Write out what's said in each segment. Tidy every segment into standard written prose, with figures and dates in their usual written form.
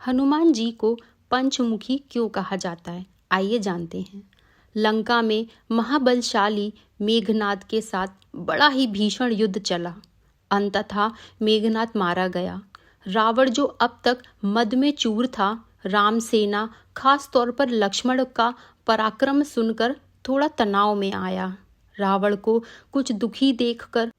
हनुमान जी को पंचमुखी क्यों कहा जाता है, आइए जानते हैं। लंका में महाबलशाली मेघनाद के साथ बड़ा ही भीषण युद्ध चला। अंततः मेघनाद मारा गया। रावण, जो अब तक मद में चूर था, राम सेना खास तौर पर लक्ष्मण का पराक्रम सुनकर थोड़ा तनाव में आया। रावण को कुछ दुखी देखकर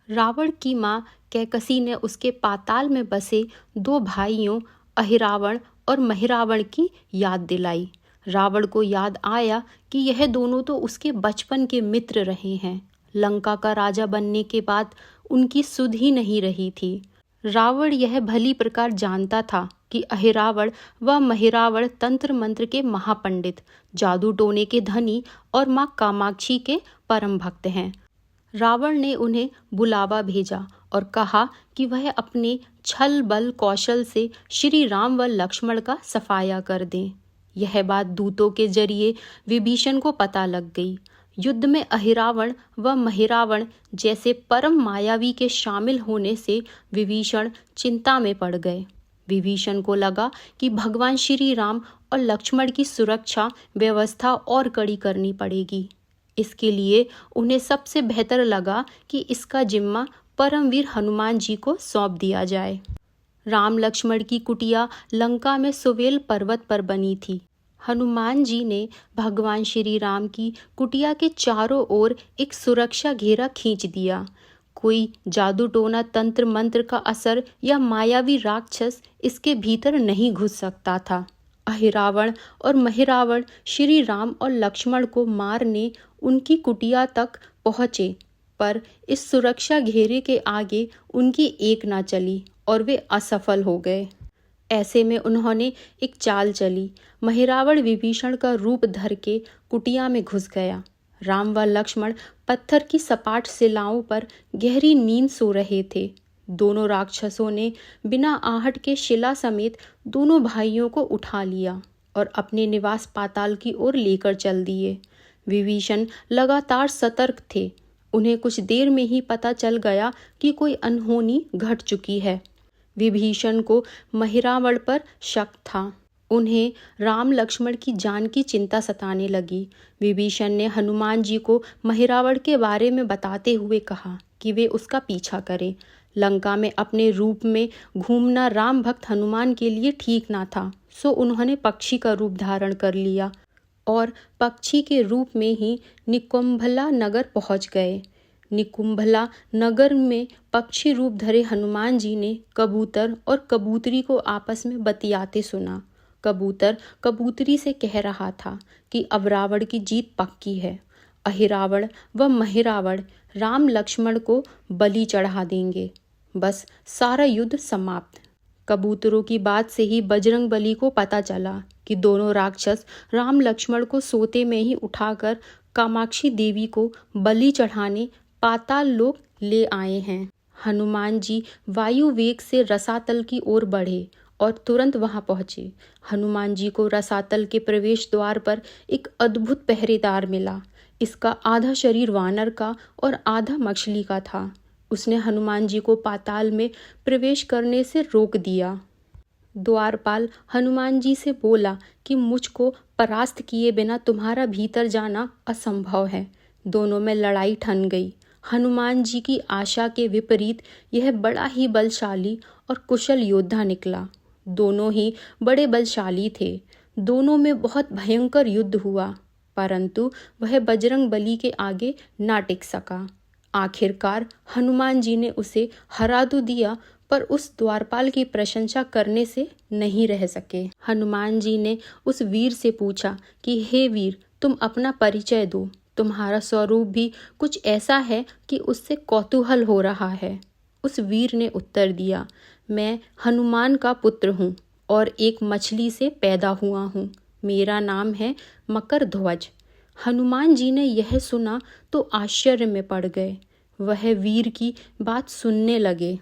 रावण की माँ कैकसी ने उसके पाताल में बसे दो भाइयों अहिरावण और महिरावण की याद दिलाई। रावण को याद आया कि यह दोनों तो उसके बचपन के मित्र रहे हैं। लंका का राजा बनने के बाद उनकी सुध ही नहीं रही थी। रावण यह भली प्रकार जानता था कि अहिरावण व महिरावण तंत्र मंत्र के महापंडित, जादू टोने के धनी और माँ कामाक्षी के परम भक्त हैं। रावण ने उन्हें बुलावा भेजा और कहा कि वह अपने छल बल कौशल से श्री राम व लक्ष्मण का सफाया कर दें। यह बात दूतों के जरिए विभीषण को पता लग गई। युद्ध में अहिरावण व महिरावण जैसे परम मायावी के शामिल होने से विभीषण चिंता में पड़ गए। विभीषण को लगा कि भगवान श्री राम और लक्ष्मण की सुरक्षा व्यवस्था और कड़ी करनी पड़ेगी। इसके लिए उन्हें सबसे बेहतर लगा कि इसका जिम्मा परमवीर हनुमान जी को सौंप दिया जाए। राम लक्ष्मण की कुटिया लंका में सुवेल पर्वत पर बनी थी। हनुमान जी ने भगवान श्री राम की कुटिया के चारों ओर एक सुरक्षा घेरा खींच दिया। कोई जादू टोना तंत्र मंत्र का असर या मायावी राक्षस इसके भीतर नहीं घुस सकता था। अहिरावण और महिरावण श्री राम और लक्ष्मण को मारने उनकी कुटिया तक पहुँचे, पर इस सुरक्षा घेरे के आगे उनकी एक ना चली और वे असफल हो गए। ऐसे में उन्होंने एक चाल चली। महिरावण विभीषण का रूप धर के कुटिया में घुस गया। राम व लक्ष्मण पत्थर की सपाट शिलाओं पर गहरी नींद सो रहे थे। दोनों राक्षसों ने बिना आहट के शिला समेत दोनों भाइयों को उठा लिया और अपने निवास पाताल की ओर लेकर चल दिए। विभीषण लगातार सतर्क थे। उन्हें कुछ देर में ही पता चल गया कि कोई अनहोनी घट चुकी है। विभीषण को महिरावण पर शक था। उन्हें राम लक्ष्मण की जान की चिंता सताने लगी। विभीषण ने हनुमान जी को महिरावण के बारे में बताते हुए कहा कि वे उसका पीछा करें। लंका में अपने रूप में घूमना राम भक्त हनुमान के लिए ठीक ना था, सो उन्होंने पक्षी का रूप धारण कर लिया और पक्षी के रूप में ही निकुंभला नगर पहुंच गए। निकुंभला नगर में पक्षी रूप धरे हनुमान जी ने कबूतर और कबूतरी को आपस में बतियाते सुना। कबूतर कबूतरी से कह रहा था कि अब रावण की जीत पक्की है। अहिरावण व महिरावण राम लक्ष्मण को बलि चढ़ा देंगे। बस सारा युद्ध समाप्त। कबूतरों की बात से ही बजरंगबली को पता चला कि दोनों राक्षस राम लक्ष्मण को सोते में ही उठाकर कामाक्षी देवी को बलि चढ़ाने पाताल लोक ले आए हैं। हनुमान जी वायु वेग से रसातल की ओर बढ़े और तुरंत वहां पहुंचे। हनुमान जी को रसातल के प्रवेश द्वार पर एक अद्भुत पहरेदार मिला। इसका आधा शरीर वानर का और आधा मछली का था। उसने हनुमान जी को पाताल में प्रवेश करने से रोक दिया। द्वारपाल हनुमान जी से बोला कि मुझको परास्त किए बिना तुम्हारा भीतर जाना असंभव है। दोनों में लड़ाई ठन गई। हनुमान जी की आशा के विपरीत यह बड़ा ही बलशाली और कुशल योद्धा निकला। दोनों ही बड़े बलशाली थे। दोनों में बहुत भयंकर युद्ध हुआ, परंतु वह बजरंगबली के आगे ना टिक सका। आखिरकार हनुमान जी ने उसे हरा तो दिया, पर उस द्वारपाल की प्रशंसा करने से नहीं रह सके। हनुमान जी ने उस वीर से पूछा कि हे वीर, तुम अपना परिचय दो। तुम्हारा स्वरूप भी कुछ ऐसा है कि उससे कौतूहल हो रहा है। उस वीर ने उत्तर दिया, मैं हनुमान का पुत्र हूँ और एक मछली से पैदा हुआ हूँ। मेरा नाम है मकरध्वज। हनुमान जी ने यह सुना तो आश्चर्य में पड़ गए। वह वीर की बात सुनने लगे।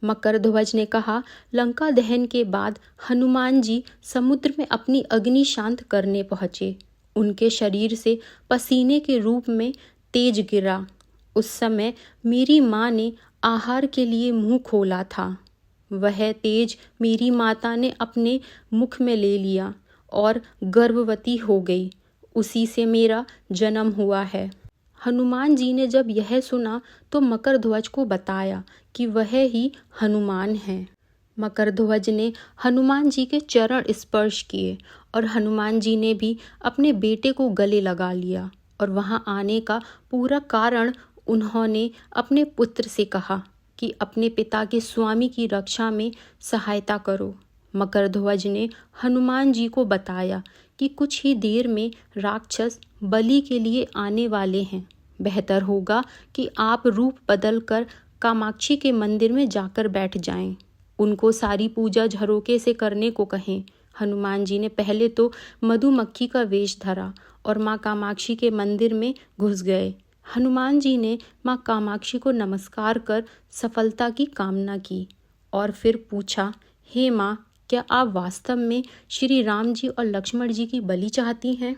मकरध्वज ने कहा, लंका दहन के बाद हनुमान जी समुद्र में अपनी अग्नि शांत करने पहुँचे। उनके शरीर से पसीने के रूप में तेज गिरा। उस समय मेरी माँ ने आहार के लिए मुंह खोला था। वह तेज मेरी माता ने अपने मुख में ले लिया और गर्भवती हो गई। उसी से मेरा जन्म हुआ है। हनुमान जी ने जब यह सुना तो मकरध्वज को बताया कि वह ही हनुमान हैं। मकरध्वज ने हनुमान जी के चरण स्पर्श किए और हनुमान जी ने भी अपने बेटे को गले लगा लिया और वहां आने का पूरा कारण उन्होंने अपने पुत्र से कहा कि अपने पिता के स्वामी की रक्षा में सहायता करो। मकरध्वज ने हनुमान जी को बताया कि कुछ ही देर में राक्षस बलि के लिए आने वाले हैं। बेहतर होगा कि आप रूप बदलकर कामाक्षी के मंदिर में जाकर बैठ जाएं। उनको सारी पूजा झरोके से करने को कहें। हनुमान जी ने पहले तो मधुमक्खी का वेश धरा और माँ कामाक्षी के मंदिर में घुस गए। हनुमान जी ने माँ कामाक्षी को नमस्कार कर सफलता की कामना की और फिर पूछा, हे माँ, क्या आप वास्तव में श्री राम जी और लक्ष्मण जी की बलि चाहती हैं?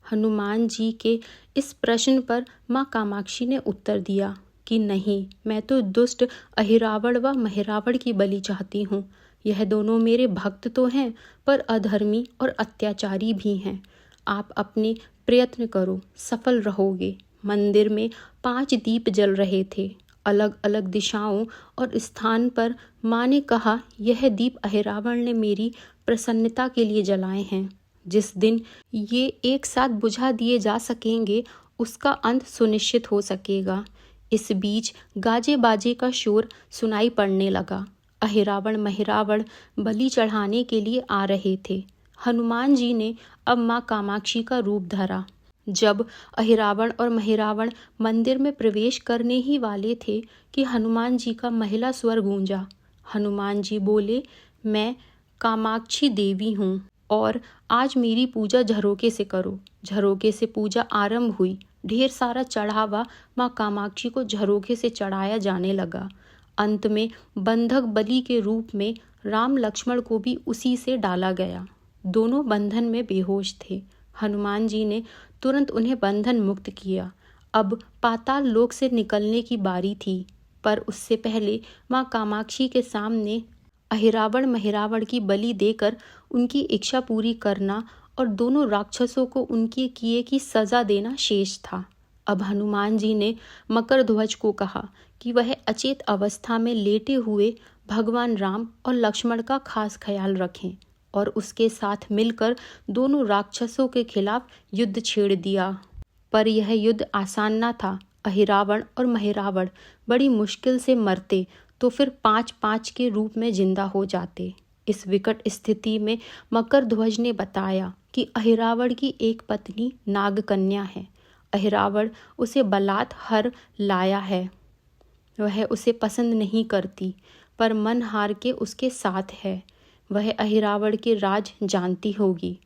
हनुमान जी के इस प्रश्न पर माँ कामाक्षी ने उत्तर दिया कि नहीं, मैं तो दुष्ट अहिरावण व महिरावण की बलि चाहती हूँ। यह दोनों मेरे भक्त तो हैं, पर अधर्मी और अत्याचारी भी हैं। आप अपने प्रयत्न करो, सफल रहोगे। मंदिर में 5 दीप जल रहे थे। अलग अलग दिशाओं और स्थान पर माँ ने कहा, यह दीप अहिरावण ने मेरी प्रसन्नता के लिए जलाए हैं। जिस दिन ये एक साथ बुझा दिए जा सकेंगे उसका अंत सुनिश्चित हो सकेगा। इस बीच गाजे बाजे का शोर सुनाई पड़ने लगा। अहिरावण महिरावण बलि चढ़ाने के लिए आ रहे थे। हनुमान जी ने अब माँ कामाक्षी का रूप धरा। जब अहिरावण और महिरावण मंदिर में प्रवेश करने ही वाले थे कि हनुमान जी का महिला स्वर गूंजा। हनुमान जी बोले, मैं कामाक्षी देवी हूँ और आज मेरी पूजा झरोके से करो। झरोके से पूजा आरंभ हुई। ढेर सारा चढ़ावा माँ कामाक्षी को झरोके से चढ़ाया जाने लगा। अंत में बंधक बलि के रूप में राम लक्ष्मण को भी उसी से डाला गया। दोनों बंधन में बेहोश थे। हनुमान जी ने तुरंत उन्हें बंधन मुक्त किया। अब पाताल लोक से निकलने की बारी थी, पर उससे पहले माँ कामाक्षी के सामने अहिरावण महिरावण की बलि देकर उनकी इच्छा पूरी करना और दोनों राक्षसों को उनके किए की सजा देना शेष था। अब हनुमान जी ने मकरध्वज को कहा कि वह अचेत अवस्था में लेटे हुए भगवान राम और लक्ष्मण का खास ख्याल रखें और उसके साथ मिलकर दोनों राक्षसों के खिलाफ युद्ध छेड़ दिया। पर यह युद्ध आसान न था। अहिरावण और महिरावण बड़ी मुश्किल से मरते तो फिर 5-5 के रूप में जिंदा हो जाते। इस विकट स्थिति में मकरध्वज ने बताया कि अहिरावण की एक पत्नी नागकन्या है। अहिरावण उसे बलात् हर लाया है। वह उसे पसंद नहीं करती, पर मन हार के उसके साथ है। वह अहिरावण के राज जानती होगी।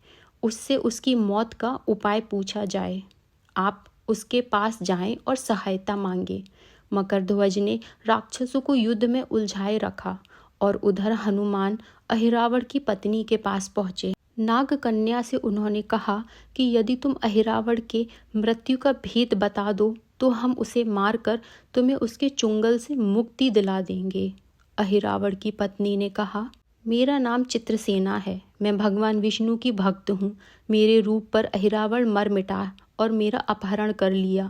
उससे उसकी मौत का उपाय पूछा जाए। आप उसके पास जाएं और सहायता मांगे। मकरध्वज ने राक्षसों को युद्ध में उलझाए रखा और उधर हनुमान अहिरावण की पत्नी के पास पहुंचे। नागकन्या से उन्होंने कहा कि यदि तुम अहिरावण के मृत्यु का भेद बता दो तो हम उसे मारकर तुम्हें उसके चुंगल से मुक्ति दिला देंगे। अहिरावण की पत्नी ने कहा, मेरा नाम चित्रसेना है। मैं भगवान विष्णु की भक्त हूँ। मेरे रूप पर अहिरावण मर मिटा और मेरा अपहरण कर लिया।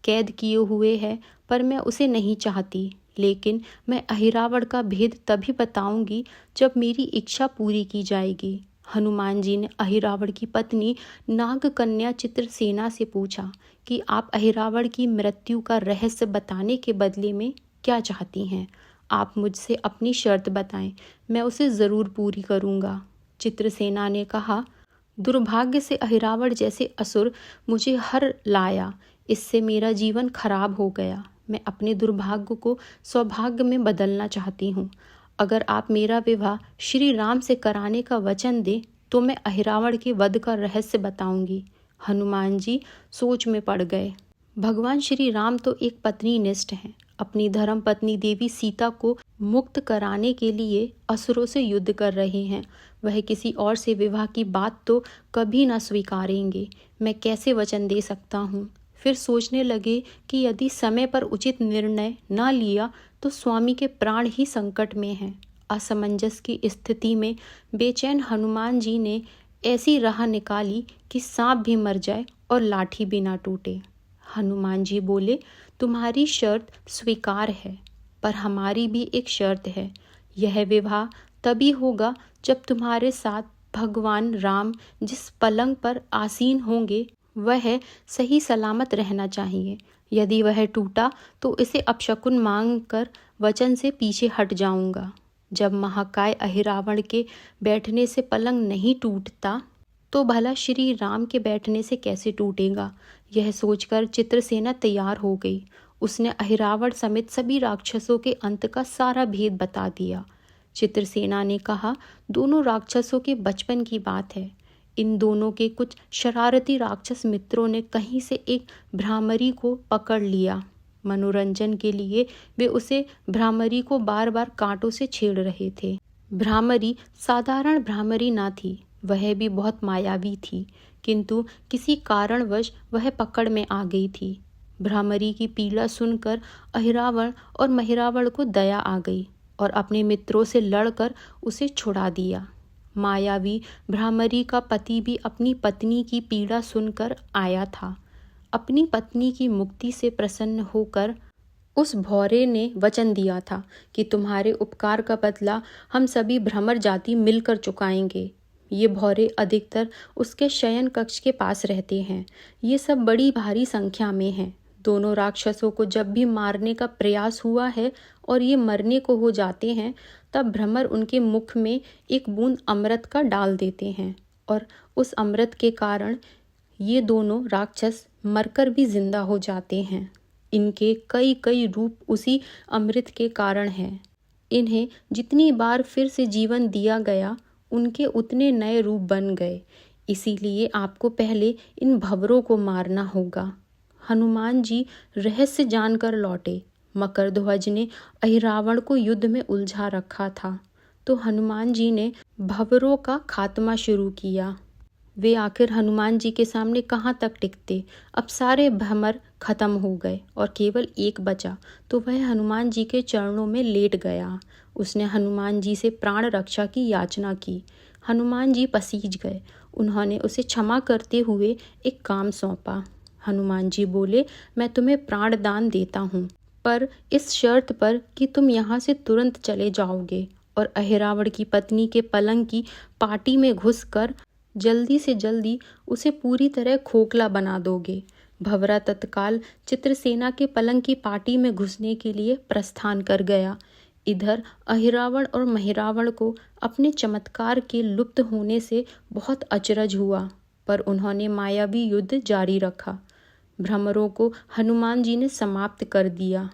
कैद किए हुए है, पर मैं उसे नहीं चाहती। लेकिन मैं अहिरावण का भेद तभी बताऊंगी जब मेरी इच्छा पूरी की जाएगी। हनुमान जी ने अहिरावण की पत्नी नागकन्या चित्रसेना से पूछा कि आप अहिरावण की मृत्यु का रहस्य बताने के बदले में क्या चाहती हैं? आप मुझसे अपनी शर्त बताएं, मैं उसे ज़रूर पूरी करूंगा। चित्रसेना ने कहा, दुर्भाग्य से अहिरावण जैसे असुर मुझे हर लाया। इससे मेरा जीवन खराब हो गया। मैं अपने दुर्भाग्य को सौभाग्य में बदलना चाहती हूँ। अगर आप मेरा विवाह श्री राम से कराने का वचन दें तो मैं अहिरावण के वध का रहस्य बताऊंगी। हनुमान जी सोच में पड़ गए। भगवान श्री राम तो एक पत्नी निष्ठ हैं। अपनी धर्म पत्नी देवी सीता को मुक्त कराने के लिए असुरों से युद्ध कर रहे हैं। वह किसी और से विवाह की बात तो कभी न स्वीकारेंगे। मैं कैसे वचन दे सकता हूँ? फिर सोचने लगे कि यदि समय पर उचित निर्णय न लिया तो स्वामी के प्राण ही संकट में हैं। असमंजस की स्थिति में बेचैन हनुमान जी ने ऐसी राह निकाली कि सांप भी मर जाए और लाठी भी ना टूटे। हनुमान जी बोले, तुम्हारी शर्त स्वीकार है, पर हमारी भी एक शर्त है। यह विवाह तभी होगा जब तुम्हारे साथ भगवान राम जिस पलंग पर आसीन होंगे वह सही सलामत रहना चाहिए। यदि वह टूटा तो इसे अपशकुन मांगकर वचन से पीछे हट जाऊंगा। जब महाकाय अहिरावण के बैठने से पलंग नहीं टूटता तो भला श्री राम के बैठने से कैसे टूटेगा। यह सोचकर चित्रसेना तैयार हो गई। उसने अहिरावण समेत सभी राक्षसों के अंत का सारा भेद बता दिया। चित्रसेना ने कहा, दोनों राक्षसों के बचपन की बात है। इन दोनों के कुछ शरारती राक्षस मित्रों ने कहीं से एक भ्रामरी को पकड़ लिया। मनोरंजन के लिए वे उसे भ्रामरी को बार बार कांटों से छेड़ रहे थे। भ्रामरी साधारण भ्रामरी ना थी, वह भी बहुत मायावी थी, किंतु किसी कारणवश वह पकड़ में आ गई थी। भ्रामरी की पीड़ा सुनकर अहिरावण और महिरावण को दया आ गई और अपने मित्रों से लड़कर उसे छुड़ा दिया। मायावी भ्रामरी का पति भी अपनी पत्नी की पीड़ा सुनकर आया था। अपनी पत्नी की मुक्ति से प्रसन्न होकर उस भौरे ने वचन दिया था कि तुम्हारे उपकार का बदला हम सभी भ्रमर जाति मिलकर चुकाएंगे। ये भौरे अधिकतर उसके शयन कक्ष के पास रहते हैं। ये सब बड़ी भारी संख्या में हैं। दोनों राक्षसों को जब भी मारने का प्रयास हुआ है और ये मरने को हो जाते हैं, तब भ्रमर उनके मुख में एक बूंद अमृत का डाल देते हैं और उस अमृत के कारण ये दोनों राक्षस मरकर भी जिंदा हो जाते हैं। इनके कई कई रूप उसी अमृत के कारण हैं। इन्हें जितनी बार फिर से जीवन दिया गया, उनके उतने नए रूप बन गए। इसीलिए आपको पहले इन भंवरों को मारना होगा। हनुमान जी रहस्य जानकर लौटे। मकरध्वज ने अहिरावण को युद्ध में उलझा रखा था, तो हनुमान जी ने भंवरों का खात्मा शुरू किया। वे आखिर हनुमान जी के सामने कहाँ तक टिकते। अब सारे भंवर खत्म हो गए और केवल एक बचा, तो वह हनुमान जी के चरणों में लेट गया। उसने हनुमान जी से प्राण रक्षा की याचना की। हनुमान जी पसीज गए। उन्होंने उसे क्षमा करते हुए एक काम सौंपा। हनुमान जी बोले, मैं तुम्हें प्राण दान देता हूँ, पर इस शर्त पर कि तुम यहाँ से तुरंत चले जाओगे और अहिरावण की पत्नी के पलंग की पाटी में घुसकर जल्दी से जल्दी उसे पूरी तरह खोखला बना दोगे। भंवरा तत्काल चित्रसेना के पलंग की पाटी में घुसने के लिए प्रस्थान कर गया। इधर अहिरावण और महिरावण को अपने चमत्कार के लुप्त होने से बहुत अचरज हुआ, पर उन्होंने मायावी युद्ध जारी रखा। भ्रमरों को हनुमान जी ने समाप्त कर दिया।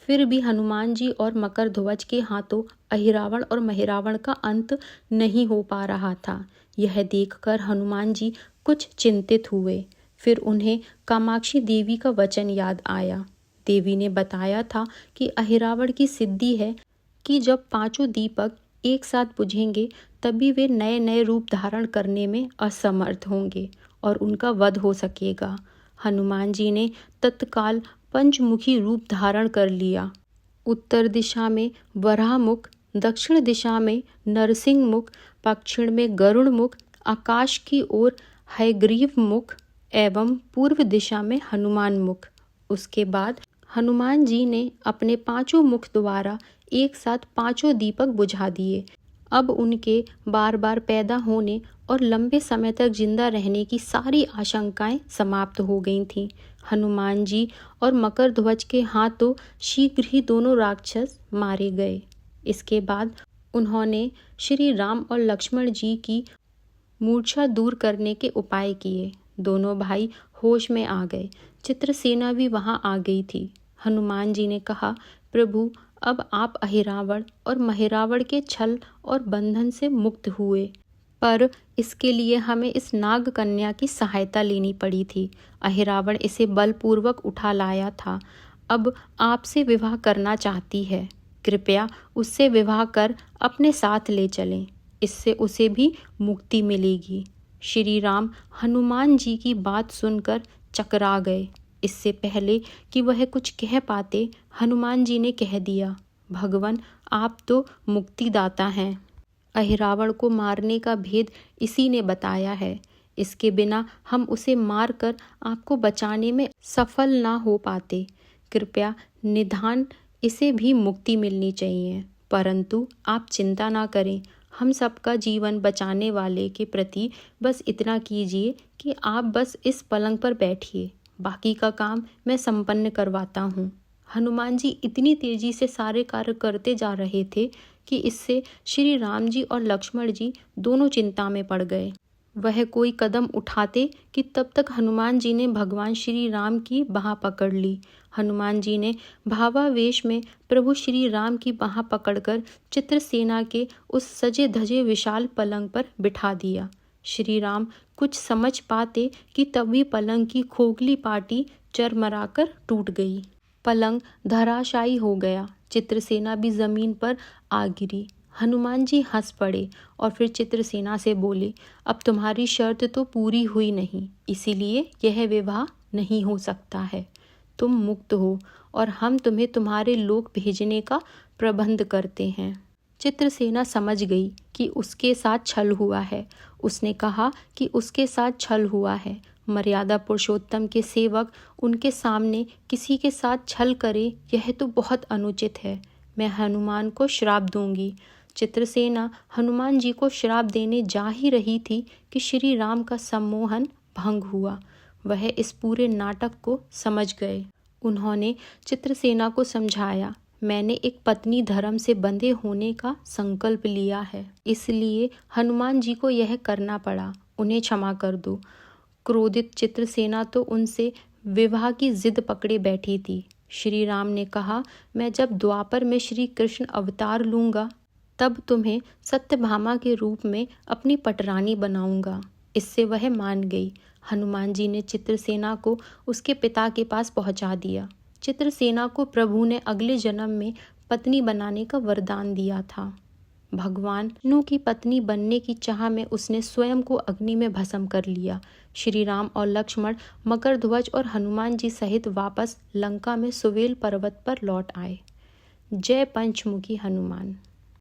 फिर भी हनुमान जी और मकरध्वज के हाथों अहिरावण और महिरावण का अंत नहीं हो पा रहा था। यह देखकर हनुमान जी कुछ चिंतित हुए। फिर उन्हें कामाक्षी देवी का वचन याद आया। देवी ने बताया था कि अहिरावण की सिद्धि है कि जब पांचों दीपक एक साथ बुझेंगे तभी वे नए नए रूप धारण करने में असमर्थ होंगे और उनका वध हो सकेगा। हनुमान जी ने तत्काल पंचमुखी रूप धारण कर लिया। उत्तर दिशा में वराह मुख, दक्षिण दिशा में नरसिंह मुख, दक्षिण में गरुड़ मुख, आकाश की ओर हयग्रीव मुख एवं पूर्व दिशा में हनुमान मुख। उसके बाद हनुमान जी ने अपने पांचों मुख द्वारा एक साथ पांचों दीपक बुझा दिए। अब उनके बार बार पैदा होने और लंबे समय तक जिंदा रहने की सारी आशंकाएं समाप्त हो गई थीं। हनुमान जी और मकरध्वज के हाथों शीघ्र ही दोनों राक्षस मारे गए। इसके बाद उन्होंने श्री राम और लक्ष्मण जी की मूर्छा दूर करने के उपाय किए। दोनों भाई होश में आ गए। चित्रसेना भी वहां आ गई थी। हनुमान जी ने कहा, प्रभु, अब आप अहिरावण और महिरावण के छल और बंधन से मुक्त हुए, पर इसके लिए हमें इस नाग कन्या की सहायता लेनी पड़ी थी। अहिरावण इसे बलपूर्वक उठा लाया था। अब आपसे विवाह करना चाहती है। कृपया उससे विवाह कर अपने साथ ले चलें, इससे उसे भी मुक्ति मिलेगी। श्री राम हनुमान जी की बात सुनकर चकरा गए। इससे पहले कि वह कुछ कह पाते, हनुमान जी ने कह दिया, भगवान, आप तो मुक्तिदाता हैं। अहिरावण को मारने का भेद इसी ने बताया है। इसके बिना हम उसे मारकर आपको बचाने में सफल ना हो पाते। कृपया निधान इसे भी मुक्ति मिलनी चाहिए, परंतु आप चिंता ना करें। हम सबका जीवन बचाने वाले के प्रति बस इतना कीजिए कि आप बस इस पलंग पर बैठिए, बाकी का काम मैं संपन्न करवाता हूँ। हनुमान जी इतनी तेजी से सारे कार्य करते जा रहे थे कि इससे श्री राम जी और लक्ष्मण जी दोनों चिंता में पड़ गए। वह कोई कदम उठाते कि तब तक हनुमान जी ने भगवान श्री राम की बाह पकड़ ली। हनुमान जी ने भावावेश में प्रभु श्री राम की बाह पकड़कर चित्रसेना के उस सजे धजे विशाल पलंग पर बिठा दिया। श्री राम कुछ समझ पाते कि तभी पलंग की खोखली पाटी चरमराकर टूट गई। पलंग धराशायी हो गया। चित्रसेना भी जमीन पर आ गिरी। हनुमान जी हंस पड़े और फिर चित्रसेना से बोले, अब तुम्हारी शर्त तो पूरी हुई नहीं, इसीलिए यह विवाह नहीं हो सकता है। तुम मुक्त हो और हम तुम्हें तुम्हारे लोक भेजने का प्रबंध करते हैं। चित्रसेना समझ गई कि उसके साथ छल हुआ है। उसने कहा कि उसके साथ छल हुआ है। मर्यादा पुरुषोत्तम के सेवक उनके सामने किसी के साथ छल करे, यह तो बहुत अनुचित है। मैं हनुमान को श्राप दूंगी। चित्रसेना हनुमान जी को श्राप देने जा ही रही थी कि श्री राम का सम्मोहन भंग हुआ। वह इस पूरे नाटक को समझ गए। उन्होंने चित्रसेना को समझाया, मैंने एक पत्नी धर्म से बंधे होने का संकल्प लिया है, इसलिए हनुमान जी को यह करना पड़ा। उन्हें क्षमा कर दो। क्रोधित चित्रसेना तो उनसे विवाह की जिद पकड़े बैठी थी। श्री राम ने कहा, मैं जब द्वापर में श्री कृष्ण अवतार लूंगा तब तुम्हें सत्यभामा के रूप में अपनी पटरानी बनाऊंगा। इससे वह मान गई। हनुमान जी ने चित्रसेना को उसके पिता के पास पहुंचा दिया। चित्रसेना को प्रभु ने अगले जन्म में पत्नी बनाने का वरदान दिया था। भगवान विष्णु की पत्नी बनने की चाह में उसने स्वयं को अग्नि में भस्म कर लिया। श्री राम और लक्ष्मण मकरध्वज और हनुमान जी सहित वापस लंका में सुवेल पर्वत पर लौट आए। जय पंचमुखी हनुमान।